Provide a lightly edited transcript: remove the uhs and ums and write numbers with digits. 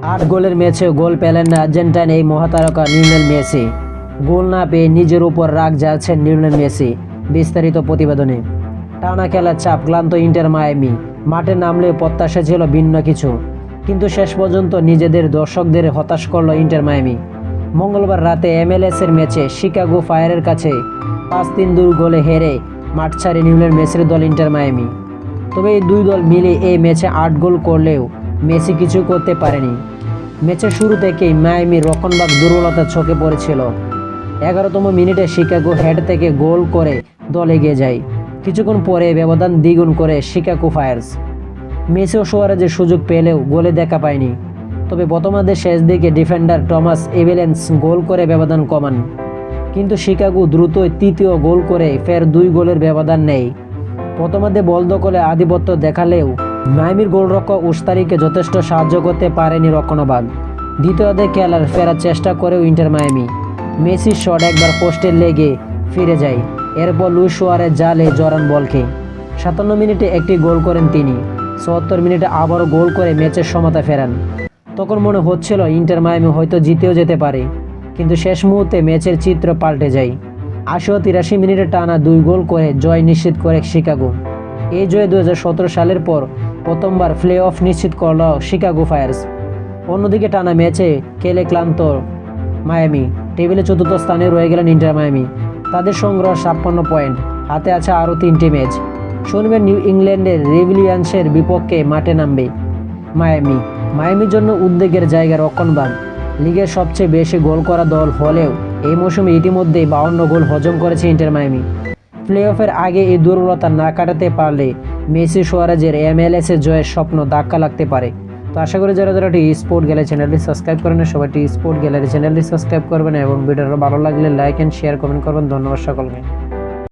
8 গোলের ম্যাচে গোল পেলেন না আর্জেন্টাইন এই মহাতারকা লিওনেল মেসি। গোল না পেয়ে নিজের উপর রাগ ঝাড়ছেন লিওনেল মেসি। বিস্তারিত প্রতিবেদনে। টানা খেলার চাপ, ক্লান্ত ইন্টার মায়ামি। মাঠে নামলেও প্রত্যাশা ছিল ভিন্ন কিছু, কিন্তু শেষ পর্যন্ত নিজেদের দর্শকদের হতাশ করল ইন্টার মায়ামি। মঙ্গলবার রাতে MLS-এর ম্যাচে শিকাগো ফায়ারের কাছে 5-3 গোলে হেরে মাঠ ছাড়ে লিওনেল মেসির দল ইন্টার মায়ামি। তবে এই দুই দল মিলে এই ম্যাচে 8 গোল করলেও মেসি কিছু করতে পারেনি। ম্যাচের শুরু থেকেই মায়ামির রক্ষণভাগ দুর্বলতা চোখে পড়েছিল। 11তম মিনিটে শিকাগো হেড থেকে গোল করে দল এগিয়ে যায়। কিছুক্ষণ পরে ব্যবধান দ্বিগুণ করে শিকাগো ফায়ার্স। মেসি ও সুয়ারেজের সুযোগ পেলেও গোলে দেখা পায়নি। তবে প্রথমার্ধের শেষ দিকে ডিফেন্ডার টমাস এভেলেন্স গোল করে ব্যবধান কমান, কিন্তু শিকাগো দ্রুতই তৃতীয় গোল করে ফের 2 গোলের ব্যবধান নেয়। প্রথমার্ধে বল দখলে আধিপত্য দেখালেও মায়ামির গোলরক্ষক উস্তারিকে যথেষ্ট সাহায্য করতে পারেনি রক্ষণভাগ। দ্বিতীয়ার্ধে খেলার ফেরার চেষ্টা করেও ইন্টার মায়ামি। মেসির শট একবার পোস্টে লেগে ফিরে যায়। এরপর লুইস সুয়ারেজ জালে জড়ান বলকে। 57 মিনিটে একটি গোল করেন তিনি। 74 মিনিটে আবারও গোল করে ম্যাচের সমতা ফেরান। তখন মনে হচ্ছিল ইন্টার মায়ামি হয়তো জিতেও যেতে পারে, কিন্তু শেষ মুহূর্তে ম্যাচের চিত্র পাল্টে যায়। 80 ও 83 মিনিটে টানা 2 গোল করে জয় নিশ্চিত করে শিকাগো। এই জয়ে 2017 সালের পর প্রথমবার প্লে অফ নিশ্চিত করল শিকাগো ফায়ার্স। অন্যদিকে টানা ম্যাচে খেলে ক্লান্ত মায়ামি। টেবিলে 4র্থ স্থানে রয়ে গেলেন ইন্টার মায়ামি। তাদের সংগ্রহ 56 পয়েন্ট। হাতে আছে আরও 3টি ম্যাচ। শনিবার নিউ ইংল্যান্ডের রেভিলিয়ান্সের বিপক্ষে মাঠে নামবে মায়ামি। মায়ামির জন্য উদ্বেগের জায়গা রক্ষণভাগ। লিগের সবচেয়ে বেশি গোল করা দল হলেও এই মৌসুমে ইতিমধ্যেই 52 গোল হজম করেছে ইন্টার মায়ামি। প্লে অফের আগে এই দুর্বলতা না কাটাতে পারলে মেসি সুয়ারেজের MLS-এ জয়ের স্বপ্ন ধাক্কা লাগতে পারে। তো আশা করি যারা যারা স্পোর্ট গ্যালারি চ্যানেলটি সাবস্ক্রাইব করেন সবাই স্পোর্ট গ্যালারি চ্যানেলটি সাবস্ক্রাইব করবেন এবং ভিডিওটা ভালো লাগলে লাইক অ্যান্ড শেয়ার কমেন্ট করবেন। ধন্যবাদ সকলকে।